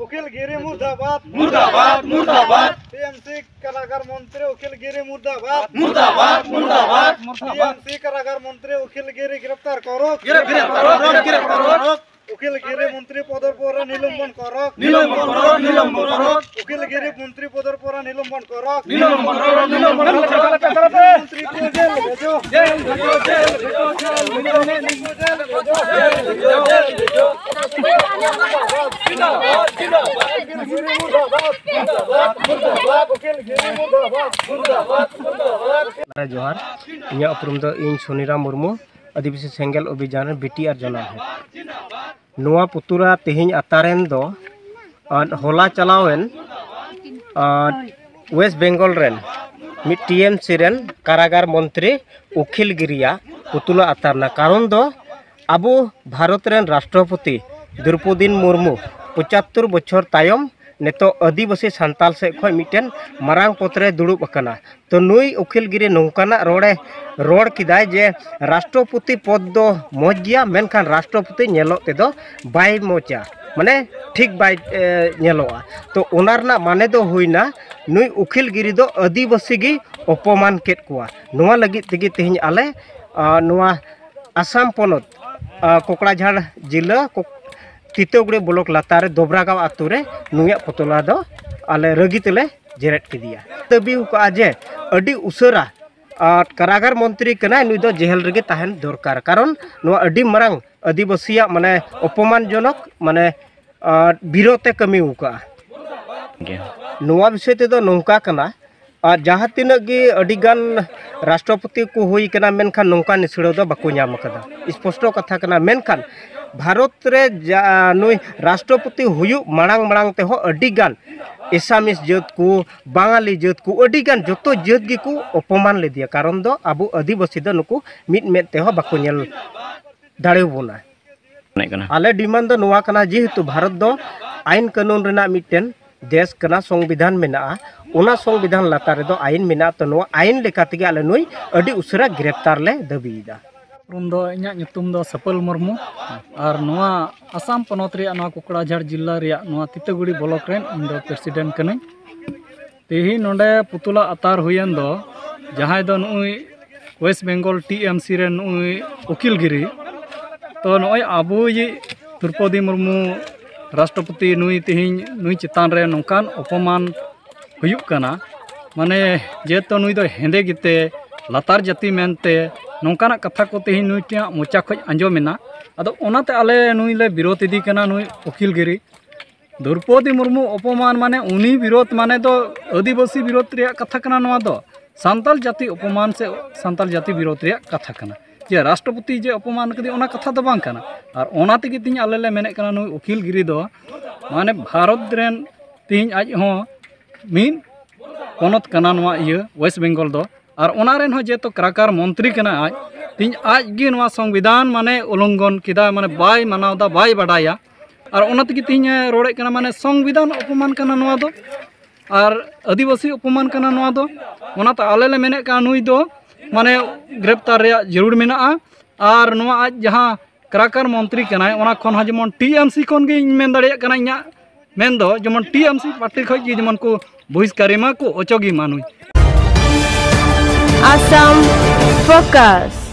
उकिल गिरी मुर्दाबाद मुर्दाबाद मुर्दाबाद टीएमसी कारागार मंत्री उकिल गिरी मुर्दाबाद मुर्दाबाद मुर्दाबाद टीएमसी कारागार मंत्री उकिल गिरी गिरफ्तार करो उकिल गिरी मंत्री पदर पर निलंबन करो उकिल गिरी मंत्री पदर पर निलंबन करो मंत्री को जेल भेजो जोहार इन उपरुम दो इन सोनीराम मुर्मू आदिवासी सेंगेल अभियान बेटी और जनाब है नोआ पुतुरा तेहिं अतारेन दो होला चलावेन वेस्ट बेंगल रेन मिड टीएमसी रेन कारागार मंत्री उकिल गिरिया पुतुला अतारना कारण दो अबो भारत रेन राष्ट्रपति द्रौपदी मुर्मू 75 बछर तायम नेतो आदिवासी सांताल से खय मिटेन मारांग पत्रे दुड़ुब अकना तो नुई उकिल गिरी नौकाना रोड़ किदाय जे राष्ट्रपति पद दो मौज गया मेनखान राष्ट्रपति नेलो तेदो बाय मोचा माने ठीक बाय नेलोआ तो ओनारना माने दो हुइना नुई उकिल गिरी दो आदिवासी गी अपमान केट कुआ नोआ लगी तेगी तेहिं आले नोआ आसाम पोनत कोकड़ाझाड़ जिला तितोगुड़ी ब्लॉक लातार दोबरागांव आतुरे नुया पुतला दो आले रगी तेले जेरेट किदिया दाबी हुआ जे अडी उसरा कारागार मंत्री कना नुई दो जेल रेगे ताहेन दरकार कारण नुआ अडी मरांग आदिवासिया माने अपमानजनक माने विरोधते कमी हुआ नुआ विषय ते दो नौका कना जहाँ तीन गे अडिगान राष्ट्रपति को हुई कना मेनखान नौका निसड़ो दो बाको नाम कदा स्पष्ट कथा कना मेनखान भारत रे नुई राष्ट्रपति हुयु मांग मांग ते हो अडिगान एसामिस जात को बांगाली जात को अडिगान जतो जात गी को अपमान ले दिया कारण दो अबो आदिवासी दो नुकु मिट मेट ते हो बाको नेल दाड़े बोना आले डिमांड दो नोआ कना जेहेतु भारत दो आईन कानून रेना मिटेन देश कना संविधान मेना ओना संविधान लातार रे दो आईन मेना तो नोआ आईन लेका तेगे आले नुई अडी उसरा गिरफ्तार ले दाबीदा दो सपल मुर्मू और नोआ आसाम पनत रे नोआ कोकड़ाझाड़ जिला रे नोआ तितगुड़ी ब्लॉक रेन इन दो प्रेसिडेंट कने तेही नोडे पुतुला अतार हुयन दो जहां दो नुई वेस्ट बेंगल टीएमसी रे नुई उकिल गिरी तो नोय आबो ये द्रौपदी मुर्मू राष्ट्रपति नुई तेही नुई चितान रे नोकान अपमान हुयुक कना माने जेतो नुई दो हेंदे गिते लातार जाति मेनते नौकाना कथा को तेही नुई टिया मोचा खज आंजोमेना अदो ओनाते आले नुई ले विरोध इदी कना नुई उकिल गिरी द्रौपदी मुर्मू अपमान माने उनी विरोध माने दो आदिवासी विरोध रे कथा कना नोआ दो सांताल जाति अपमान से सांताल जाति विरोध रे कथा कना जे राष्ट्रपति जे अपमान कदी ओना कथा दो बांग कना और ओना तेगे तिन आले ले मेने कना नुई उकिल गिरी दो माने भारत रेन तिन आज हो मिन पोनत कना नोआ इया वेस्ट बेंगल दो और ओनारेन हो जेतो कारागार मंत्री कना आज गे नोआ संविधान माने उल्लंघन किदा माने बाय मानावदा बाय बाडाया और ओना तेगे तिन रोड़े कना माने संविधान अपमान कना नोआ दो और आदिवासी अपमान कना नोआ दो ओनाते आले ले मेने का नुई दो माने गिरफ्तार रे जरूर मेना और नोआ आज जहां कारागार मंत्री कना ओना खन हा जेमन टीएमसी खन गे मेन दाड़िया कना इया मेन दो जेमन टीएमसी पार्टी खज गे जेमन को बहिष्कारिमा को अचोगी मानुई Assam Focus.